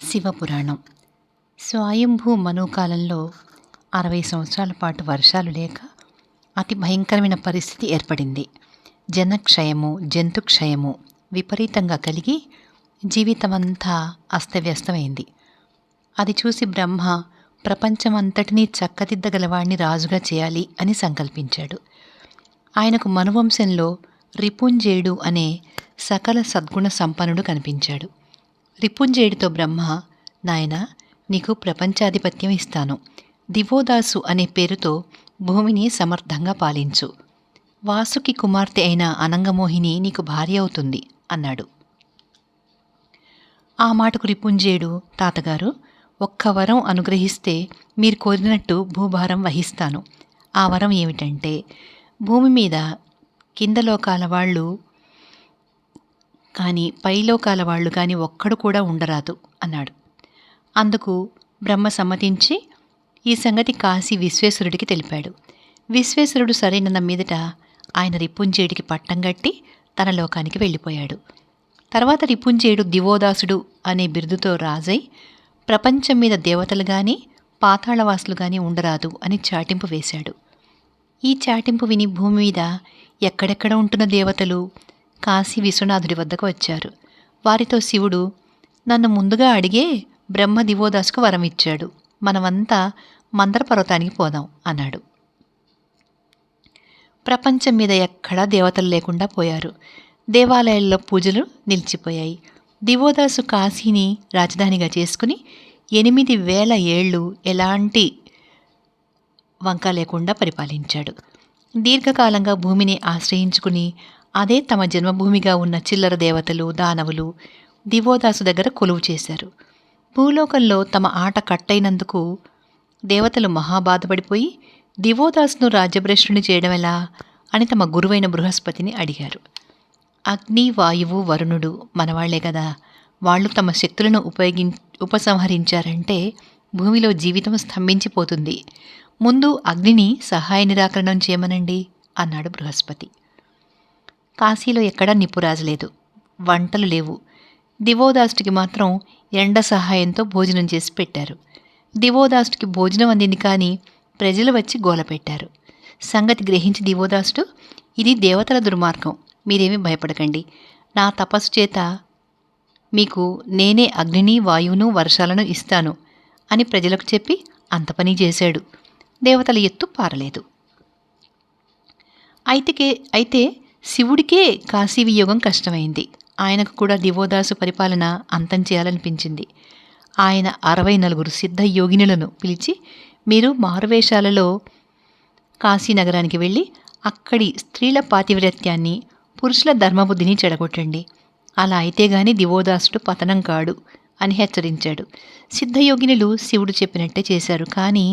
శివపురాణం. స్వయంభూ మనుకాలంలో 60 సంవత్సరాల పాటు వర్షాలు లేక అతి భయంకరమైన పరిస్థితి ఏర్పడింది. జనక్షయము, జంతుక్షయము విపరీతంగా కలిగి జీవితమంతా అస్తవ్యస్తమైంది. అది చూసి బ్రహ్మ ప్రపంచమంతటినీ చక్కదిద్దగలవాణ్ణి రాజుగా చేయాలి అని సంకల్పించాడు. ఆయనకు మనువంశంలో రిపుంజేయుడు అనే సకల సద్గుణ సంపన్నుడు కనిపించాడు. రిపుంజేయుడితో బ్రహ్మ, నాయనా, నీకు ప్రపంచాధిపత్యం ఇస్తాను. దివోదాసు అనే పేరుతో భూమిని సమర్థంగా పాలించు. వాసుకి కుమార్తె అయిన అనంగమోహిని నీకు భార్య అవుతుంది అన్నాడు. ఆ మాటకు రిపుంజేయుడు, తాతగారు, ఒక్క వరం అనుగ్రహిస్తే మీరు కోరినట్టు భూభారం వహిస్తాను. ఆ వరం ఏమిటంటే, భూమి మీద కింద లోకాల వాళ్ళు కానీ పైలోకాల వాళ్ళు కానీ ఒక్కడు కూడా ఉండరాదు అన్నాడు. అందుకు బ్రహ్మ సమ్మతించి ఈ సంగతి కాశీ విశ్వేశ్వరుడికి తెలిపాడు. విశ్వేశ్వరుడు సరైన మీదట ఆయన రిపుంజేయుడికి పట్టం కట్టి తన లోకానికి వెళ్ళిపోయాడు. తర్వాత రిపుంజేయుడు దివోదాసుడు అనే బిరుదుతో రాజై ప్రపంచం మీద దేవతలు కానీ పాతాళవాసులు కానీ ఉండరాదు అని చాటింపు వేశాడు. ఈ చాటింపు విని భూమి మీద ఎక్కడెక్కడ ఉంటున్న దేవతలు కాశీ విశ్వనాథుడి వద్దకు వచ్చారు. వారితో శివుడు, నన్ను ముందుగా అడిగే బ్రహ్మ దివోదాసుకు వరం ఇచ్చాడు. మనమంతా మందర పర్వతానికి పోదాం అన్నాడు. ప్రపంచం మీద ఎక్కడా దేవతలు లేకుండా పోయారు. దేవాలయాల్లో పూజలు నిలిచిపోయాయి. దివోదాసు కాశీని రాజధానిగా చేసుకుని 8,000 ఏళ్ళు ఎలాంటి వంక లేకుండా పరిపాలించాడు. దీర్ఘకాలంగా భూమిని ఆశ్రయించుకుని అదే తమ జన్మభూమిగా ఉన్న చిల్లర దేవతలు, దానవులు దివోదాసు దగ్గర కొలువు చేశారు. భూలోకంలో తమ ఆట కట్టయినందుకు దేవతలు మహాబాధపడిపోయి దివోదాసును రాజ్యభ్రష్టుని చేయడం ఎలా అని తమ గురువైన బృహస్పతిని అడిగారు. అగ్ని, వాయువు, వరుణుడు మనవాళ్లే కదా, వాళ్ళు తమ శక్తులను ఉపసంహరించారంటే భూమిలో జీవితం స్తంభించిపోతుంది. ముందు అగ్నిని సహాయ నిరాకరణం చేయమనండి అన్నాడు బృహస్పతి. కాశీలో ఎక్కడా నిప్పురాజు లేదు, వంటలు లేవు. దివోదాసుడికి మాత్రం ఎండ సహాయంతో భోజనం చేసి పెట్టారు. దివోదాసుడికి భోజనం అందింది కానీ ప్రజలు వచ్చి గోల పెట్టారు. సంగతి గ్రహించి దివోదాసుడు, ఇది దేవతల దుర్మార్గం, మీరేమీ భయపడకండి, నా తపస్సు చేత మీకు నేనే అగ్నిని, వాయువును, వర్షాలను ఇస్తాను అని ప్రజలకు చెప్పి అంత పని చేశాడు. దేవతల ఎత్తు పారలేదు. అయితే శివుడికే కాశీ వియోగం కష్టమైంది. ఆయనకు కూడా దివోదాసు పరిపాలన అంతం చేయాలనిపించింది. ఆయన 64 సిద్ధ యోగినులను పిలిచి, మీరు మారువేషాలలో కాశీ నగరానికి వెళ్ళి అక్కడి స్త్రీల పాతివ్రత్యాన్ని, పురుషుల ధర్మబుద్ధిని చెడగొట్టండి. అలా అయితే గాని దివోదాసుడు పతనం కాడు అని హెచ్చరించాడు. సిద్ధయోగినులు శివుడు చెప్పినట్టే చేశారు. కానీ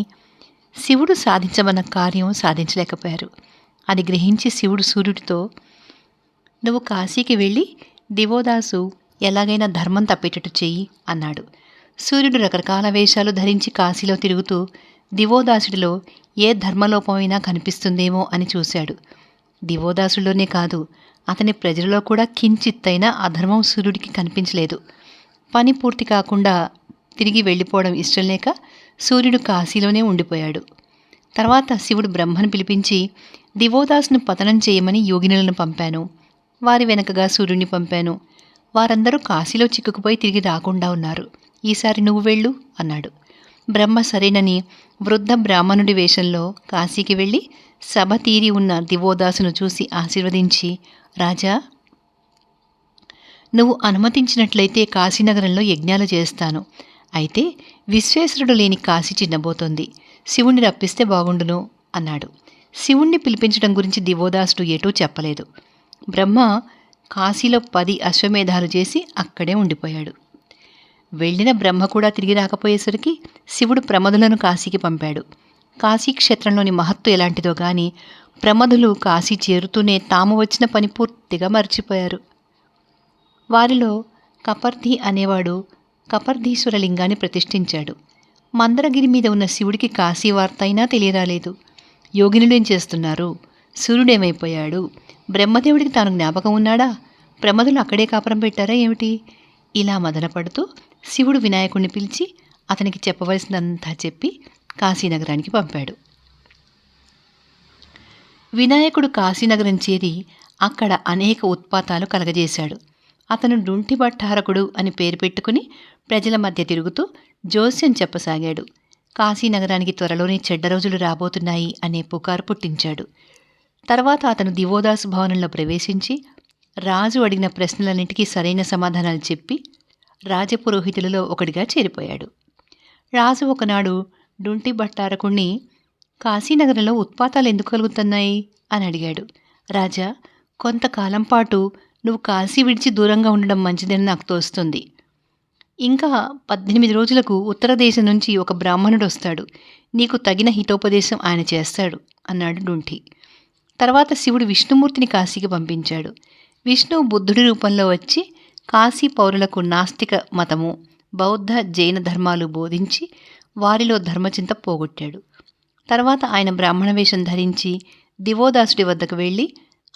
శివుడు సాధించమన్న కార్యం సాధించలేకపోయారు. అది గ్రహించి శివుడు సూర్యుడితో, నువ్వు కాశీకి వెళ్ళి దివోదాసు ఎలాగైనా ధర్మం తప్పేటట్టు చెయ్యి అన్నాడు. సూర్యుడు రకరకాల వేషాలు ధరించి కాశీలో తిరుగుతూ దివోదాసుడిలో ఏ ధర్మలోపమైనా కనిపిస్తుందేమో అని చూశాడు. దివోదాసుడిలోనే కాదు, అతని ప్రజలలో కూడా కించిత్తైనా అధర్మం సూర్యుడికి కనిపించలేదు. పని పూర్తి కాకుండా తిరిగి వెళ్ళిపోవడం ఇష్టం లేక సూర్యుడు కాశీలోనే ఉండిపోయాడు. తర్వాత శివుడు బ్రహ్మను పిలిపించి, దివోదాసును పతనం చేయమని యోగినులను పంపాను, వారి వెనకగా సూర్యుడిని పంపాను. వారందరూ కాశీలో చిక్కుకుపోయి తిరిగి రాకుండా ఉన్నారు. ఈసారి నువ్వు వెళ్ళు అన్నాడు. బ్రహ్మ సరేనని వృద్ధ బ్రాహ్మణుడి వేషంలో కాశీకి వెళ్ళి సభ తీరి ఉన్న దివోదాసును చూసి ఆశీర్వదించి, రాజా, నువ్వు అనుమతించినట్లయితే కాశీనగరంలో యజ్ఞాలు చేస్తాను. అయితే విశ్వేశ్వరుడు లేని కాశీ చిన్నబోతోంది, శివుణ్ణి రప్పిస్తే బాగుండును అన్నాడు. శివుణ్ణి పిలిపించడం గురించి దివోదాసుడు ఏటూ చెప్పలేదు. బ్రహ్మ కాశీలో 10 అశ్వమేధాలు చేసి అక్కడే ఉండిపోయాడు. వెళ్ళిన బ్రహ్మ కూడా తిరిగి రాకపోయేసరికి శివుడు ప్రమదులను కాశీకి పంపాడు. కాశీ క్షేత్రంలోని మహత్తు ఎలాంటిదో గాని ప్రమదులు కాశీ చేరుతూనే తాము వచ్చిన పని పూర్తిగా మర్చిపోయారు. వారిలో కపర్ధి అనేవాడు కపర్ధీశ్వర లింగాన్ని ప్రతిష్ఠించాడు. మందరగిరి మీద ఉన్న శివుడికి కాశీ వార్త అయినా తెలియరాలేదు. యోగినుడేం చేస్తున్నారు, సూర్యుడేమైపోయాడు, బ్రహ్మదేవుడికి తాను జ్ఞాపకం ఉన్నాడా, ప్రమదులు అక్కడే కాపురం పెట్టారా ఏమిటి, ఇలా మదనపడుతూ శివుడు వినాయకుడిని పిలిచి అతనికి చెప్పవలసినంతా చెప్పి కాశీనగరానికి పంపాడు. వినాయకుడు కాశీనగరం చేరి అక్కడ అనేక ఉత్పాతాలు కలగజేశాడు. అతను డుంటి భట్టారకుడు అని పేరు పెట్టుకుని ప్రజల మధ్య తిరుగుతూ జోస్యం చెప్పసాగాడు. కాశీనగరానికి త్వరలోనే చెడ్డ రోజులు రాబోతున్నాయి అనే పుకారు పుట్టించాడు. తర్వాత అతను దివోదాసు భవనంలో ప్రవేశించి రాజు అడిగిన ప్రశ్నలన్నింటికీ సరైన సమాధానాలు చెప్పి రాజపురోహితులలో ఒకడిగా చేరిపోయాడు. రాజు ఒకనాడు డుంటి భట్టారకుణ్ణి కాశీనగరంలో ఉత్పాతాలు ఎందుకు కలుగుతున్నాయి అని అడిగాడు. రాజా, కొంతకాలం పాటు నువ్వు కాశీ విడిచి దూరంగా ఉండడం మంచిదని నాకు తోస్తుంది. ఇంకా 18 రోజులకు ఉత్తర దేశం నుంచి ఒక బ్రాహ్మణుడు వస్తాడు. నీకు తగిన హితోపదేశం ఆయన చేస్తాడు అన్నాడు డుంటి. తర్వాత శివుడు విష్ణుమూర్తిని కాశీకి పంపించాడు. విష్ణువు బుద్ధుడి రూపంలో వచ్చి కాశీ పౌరులకు నాస్తిక మతము, బౌద్ధ, జైన ధర్మాలు బోధించి వారిలో ధర్మచింత పోగొట్టాడు. తర్వాత ఆయన బ్రాహ్మణ వేషం ధరించి దివోదాసుడి వద్దకు వెళ్ళి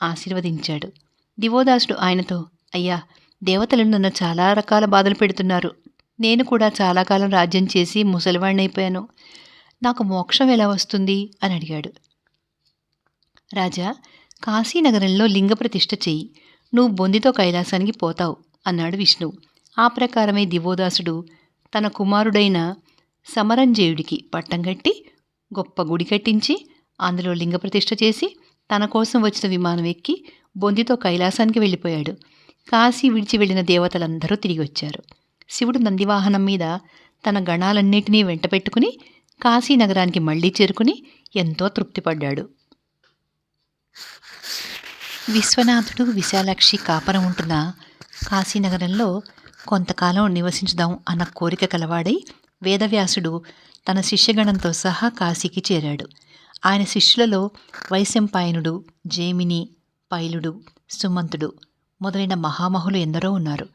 ఆశీర్వదించాడు. దివోదాసుడు ఆయనతో, అయ్యా, దేవతలు నన్ను చాలా రకాల బాధలు పెడుతున్నారు. నేను కూడా చాలా కాలం రాజ్యం చేసి ముసలివాణ్ణైపోయాను. నాకు మోక్షం ఎలా వస్తుంది అని అడిగాడు. రాజా, కాశీనగరంలో లింగ ప్రతిష్ఠ చెయ్యి, నువ్వు బొందితో కైలాసానికి పోతావు అన్నాడు విష్ణువు. ఆ ప్రకారమే దివోదాసుడు తన కుమారుడైన సమరంజయుడికి పట్టం కట్టి గొప్ప గుడి కట్టించి అందులో లింగ ప్రతిష్ఠ చేసి తన కోసం వచ్చిన విమానం ఎక్కి బొందితో కైలాసానికి వెళ్ళిపోయాడు. కాశీ విడిచి వెళ్ళిన దేవతలందరూ తిరిగి వచ్చారు. శివుడు నందివాహనం మీద తన గణాలన్నిటినీ వెంటపెట్టుకుని కాశీనగరానికి మళ్లీ చేరుకుని ఎంతో తృప్తిపడ్డాడు. విశ్వనాథుడు, విశాలాక్షి కాపరం ఉంటున్న కాశీనగరంలో కొంతకాలం నివసించుదాం అన్న కోరిక కలవాడై వేదవ్యాసుడు తన శిష్యగణంతో సహా కాశీకి చేరాడు. ఆయన శిష్యులలో వైశంపాయనుడు, జైమిని, పైలుడు, సుమంతుడు మొదలైన మహామహులు ఎందరో ఉన్నారు.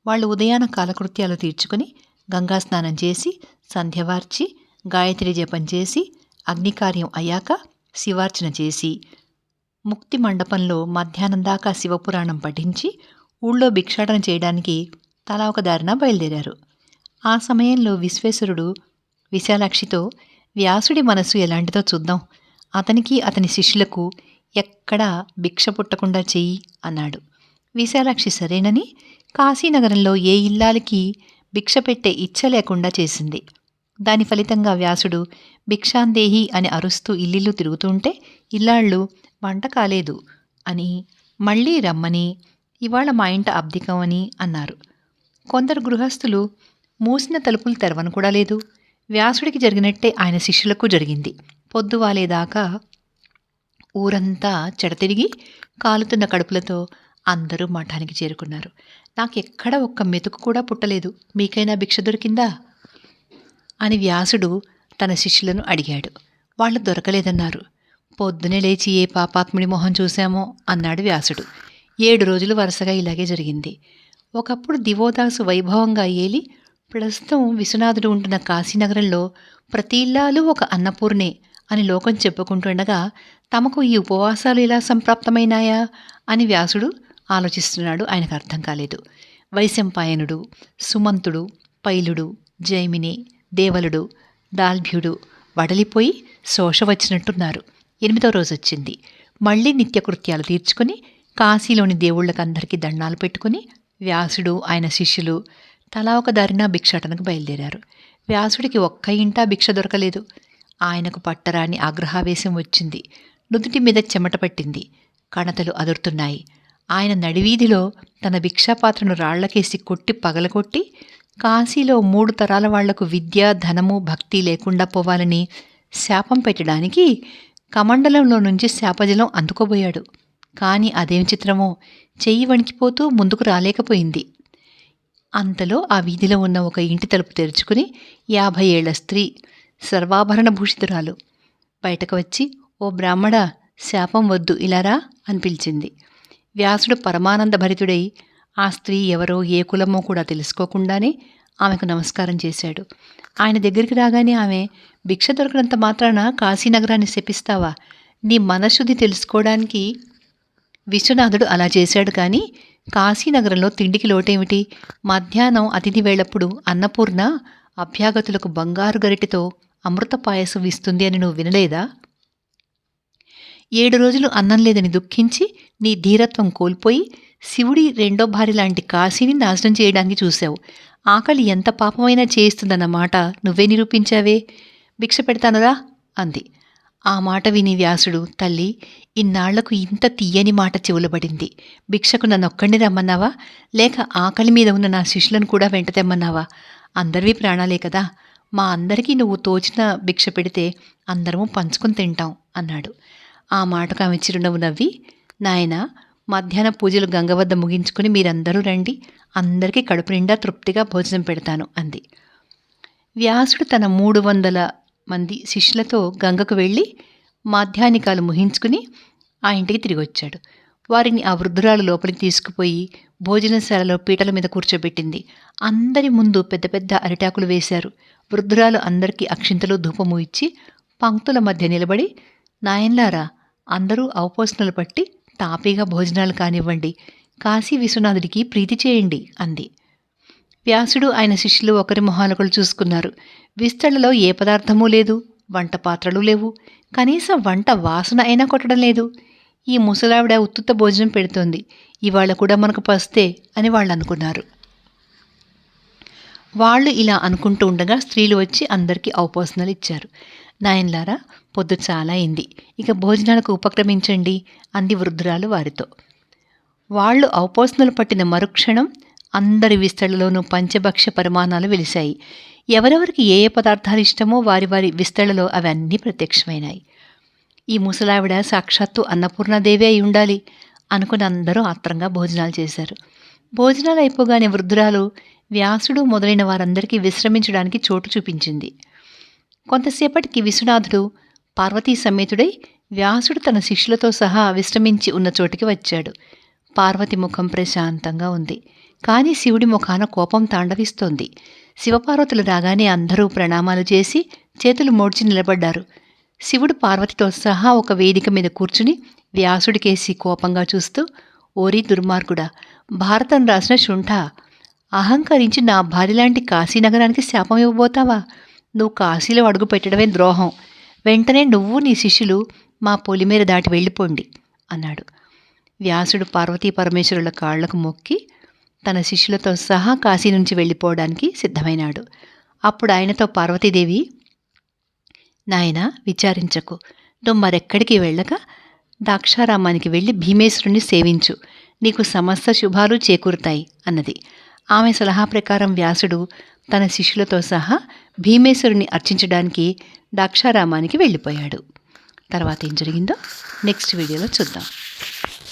వాళ్ళు ఉదయాన కాలకృత్యాలు తీర్చుకుని గంగాస్నానం చేసి సంధ్యవార్చి గాయత్రి జపం చేసి అగ్నికార్యం అయ్యాక శివార్చన చేసి ముక్తి మండపంలో మధ్యాహ్నం దాకా శివపురాణం పఠించి ఊళ్ళో భిక్షాటన చేయడానికి తలా ఒక దారిన బయలుదేరారు. ఆ సమయంలో విశ్వేశ్వరుడు విశాలాక్షితో, వ్యాసుడి మనసు ఎలాంటిదో చూద్దాం, అతనికి అతని శిష్యులకు ఎక్కడా భిక్ష పుట్టకుండా చెయ్యి అన్నాడు. విశాలాక్షి సరేనని కాశీనగరంలో ఏ ఇల్లాలికి భిక్ష పెట్టే ఇచ్చ లేకుండా చేసింది. దాని ఫలితంగా వ్యాసుడు భిక్షాందేహి అని అరుస్తూ ఇల్లిల్లు తిరుగుతుంటే ఇల్లాళ్ళు వంట కాలేదు అని, మళ్ళీ రమ్మని, ఇవాళ మా ఇంట అబ్దికం అని అన్నారు. కొందరు గృహస్థులు మూసిన తలుపులు తెరవను కూడా లేదు. వ్యాసుడికి జరిగినట్టే ఆయన శిష్యులకు జరిగింది. పొద్దువాలేదాకా ఊరంతా చెడతిరిగి కాలుతున్న కడుపులతో అందరూ మఠానికి చేరుకున్నారు. నాకెక్కడ ఒక్క మెతుకు కూడా పుట్టలేదు, మీకైనా భిక్ష దొరికిందా అని వ్యాసుడు తన శిష్యులను అడిగాడు. వాళ్ళు దొరకలేదన్నారు. పొద్దునే లేచి ఏ పాపాత్ముడి మొహం చూశామో అన్నాడు వ్యాసుడు. 7 రోజులు వరుసగా ఇలాగే జరిగింది. ఒకప్పుడు దివోదాసు వైభవంగా ఏలి ప్రస్తుతం విశ్వనాథుడు ఉంటున్న కాశీనగరంలో ప్రతి ఇల్లాలు ఒక అన్నపూర్ణే అని లోకం చెప్పుకుంటుండగా తమకు ఈ ఉపవాసాలు ఎలా సంప్రాప్తమైనాయా అని వ్యాసుడు ఆలోచిస్తున్నాడు. ఆయనకు అర్థం కాలేదు. వైశంపాయనుడు, సుమంతుడు, పైలుడు, జైమిని, దేవలుడు, దాల్భ్యుడు వడలిపోయి శోష వచ్చినట్టున్నారు. 8వ రోజు వచ్చింది. మళ్లీ నిత్యకృత్యాలు తీర్చుకుని కాశీలోని దేవుళ్ళకందరికీ దండాలు పెట్టుకుని వ్యాసుడు, ఆయన శిష్యులు తలా ఒక దారిన భిక్షాటనకు బయలుదేరారు. వ్యాసుడికి ఒక్క ఇంటా భిక్ష దొరకలేదు. ఆయనకు పట్టరాని ఆగ్రహావేశం వచ్చింది. నుదుటి మీద చెమట పట్టింది. కణతలు అదురుతున్నాయి. ఆయన నడివీధిలో తన భిక్షాపాత్రను రాళ్లకేసి కొట్టి పగలగొట్టి కాశీలో 3 తరాల వాళ్లకు విద్య, ధనము, భక్తి లేకుండా పోవాలని శాపం పెట్టడానికి కమండలంలో నుంచి శాపజలం అందుకోబోయాడు. కాని అదేం చిత్రమో, చెయ్యి వణికిపోతూ ముందుకు రాలేకపోయింది. అంతలో ఆ వీధిలో ఉన్న ఒక ఇంటి తలుపు తెరుచుకుని 50 ఏళ్ల స్త్రీ, సర్వాభరణ భూషితురాలు బయటకు వచ్చి, ఓ బ్రాహ్మడా, శాపం వద్దు, ఇలారా అని పిలిచింది. వ్యాసుడు పరమానంద భరితుడై ఆ స్త్రీ ఎవరో ఏ కులమో కూడా తెలుసుకోకుండానే ఆమెకు నమస్కారం చేశాడు. ఆయన దగ్గరికి రాగానే ఆమె, భిక్ష దొరకనంత మాత్రాన కాశీనగరాన్ని శపిస్తావా? నీ మనశుద్ధి తెలుసుకోవడానికి విశ్వనాథుడు అలా చేశాడు, కానీ కాశీనగరంలో తిండికి లోటేమిటి? మధ్యాహ్నం అతిథి వేళప్పుడు అన్నపూర్ణ అభ్యాగతులకు బంగారు గరిటెతో అమృత పాయసం ఇస్తుంది అని నువ్వు వినలేదా? 7 రోజులు అన్నం లేదని దుఃఖించి నీ ధీరత్వం కోల్పోయి శివుడి రెండో భార్య లాంటి కాశీని నాశనం చేయడానికి చూశావు. ఆకలి ఎంత పాపమైనా చేయిస్తుందన్న మాట నువ్వే నిరూపించావే. భిక్ష పెడతానురా అంది. ఆ మాట విని వ్యాసుడు, తల్లి, ఇన్నాళ్లకు ఇంత తీయని మాట చెవులబడింది. భిక్షకు నన్నొక్కడిని రమ్మన్నావా, లేక ఆకలి మీద ఉన్న నా శిష్యులను కూడా వెంట తెమ్మన్నావా? అందరివి ప్రాణాలే కదా. మా అందరికీ నువ్వు తోచిన భిక్ష పెడితే అందరము పంచుకుని తింటాం అన్నాడు. ఆ మాటకు ఆమె చిరునవ్వు నవ్వి, నాయనా, మధ్యాహ్న పూజలు గంగ వద్ద ముగించుకుని మీరందరూ రండి, అందరికీ కడుపు నిండా తృప్తిగా భోజనం పెడతాను అంది. వ్యాసుడు తన 300 మంది శిష్యులతో గంగకు వెళ్ళి మాధ్యాహ్నికాలు ముగించుకుని ఆ ఇంటికి తిరిగి వచ్చాడు. వారిని ఆ వృద్ధురాలు లోపలికి తీసుకుపోయి భోజనశాలలో పీటల మీద కూర్చోబెట్టింది. అందరి ముందు పెద్ద పెద్ద అరిటాకులు వేశారు. వృద్ధురాలు అందరికీ అక్షింతలు ధూపము ఇచ్చి పంక్తుల మధ్య నిలబడి, నాయన్లారా, అందరూ ఔపోసనలు పట్టి తాపీగా భోజనాలు కానివ్వండి, కాశీ విశ్వనాథుడికి ప్రీతి చేయండి అంది. వ్యాసుడు ఆయన శిష్యులు ఒకరి మొహాలొకరు చూసుకున్నారు. విస్తళ్లలో ఏ పదార్థమూ లేదు, వంట పాత్రలు లేవు, కనీసం వంట వాసన అయినా కొట్టడం లేదు. ఈ ముసలావిడ ఉత్తుత్త భోజనం పెడుతోంది, ఇవాళ కూడా మనకు పస్తే అని వాళ్ళు అనుకున్నారు. వాళ్ళు ఇలా అనుకుంటూ ఉండగా స్త్రీలు వచ్చి అందరికీ ఔపోసనలు ఇచ్చారు. నాయన్లారా, పొద్దు చాలా అయింది, ఇక భోజనాలకు ఉపక్రమించండి అంది వృద్ధురాలు వారితో. వాళ్ళు ఔపోసనలు పట్టిన మరుక్షణం అందరి విస్తళ్లలోనూ పంచభక్ష పరిమాణాలు వెలిశాయి. ఎవరెవరికి ఏ ఏ పదార్థాలు ఇష్టమో వారి వారి విస్తళ్లలో అవన్నీ ప్రత్యక్షమైనాయి. ఈ ముసలావిడ సాక్షాత్తు అన్నపూర్ణాదేవి అయి ఉండాలి అనుకుని అందరూ ఆత్రంగా భోజనాలు చేశారు. భోజనాలు అయిపోగానే వృద్ధురాలు వ్యాసుడు మొదలైన వారందరికీ విశ్రమించడానికి చోటు చూపించింది. కొంతసేపటికి విశ్వనాథుడు పార్వతీ సమేతుడై వ్యాసుడు తన శిష్యులతో సహా విశ్రమించి ఉన్న చోటికి వచ్చాడు. పార్వతి ముఖం ప్రశాంతంగా ఉంది, కానీ శివుడి ముఖాన కోపం తాండవిస్తోంది. శివపార్వతులు రాగానే అందరూ ప్రణామాలు చేసి చేతులు మోడ్చి నిలబడ్డారు. శివుడు పార్వతితో సహా ఒక వేదిక మీద కూర్చుని వ్యాసుడికేసి కోపంగా చూస్తూ, ఓరి దుర్మార్గుడా, భారతం రాసిన శుంఠ, అహంకరించి నా భార్యలాంటి కాశీనగరానికి శాపం ఇవ్వబోతావా? నువ్వు కాశీలో అడుగు పెట్టడమే ద్రోహం. వెంటనే నువ్వు నీ శిష్యులు మా పొలిమేర దాటి వెళ్ళిపోండి అన్నాడు. వ్యాసుడు పార్వతీ పరమేశ్వరుల కాళ్లకు మొక్కి తన శిష్యులతో సహా కాశీ నుంచి వెళ్ళిపోవడానికి సిద్ధమైనాడు. అప్పుడు ఆయనతో పార్వతీదేవి, నాయనా, విచారించకు, నువ్వు మరెక్కడికి వెళ్ళక ద్రాక్షారామానికి వెళ్ళి భీమేశ్వరుని సేవించు, నీకు సమస్త శుభాలు చేకూరుతాయి అన్నది. ఆమె సలహా ప్రకారం వ్యాసుడు తన శిష్యులతో సహా భీమేశ్వరుని అర్చించడానికి ద్రాక్షారామానికి వెళ్ళిపోయాడు. తర్వాత ఏం జరిగిందో నెక్స్ట్ వీడియోలో చూద్దాం.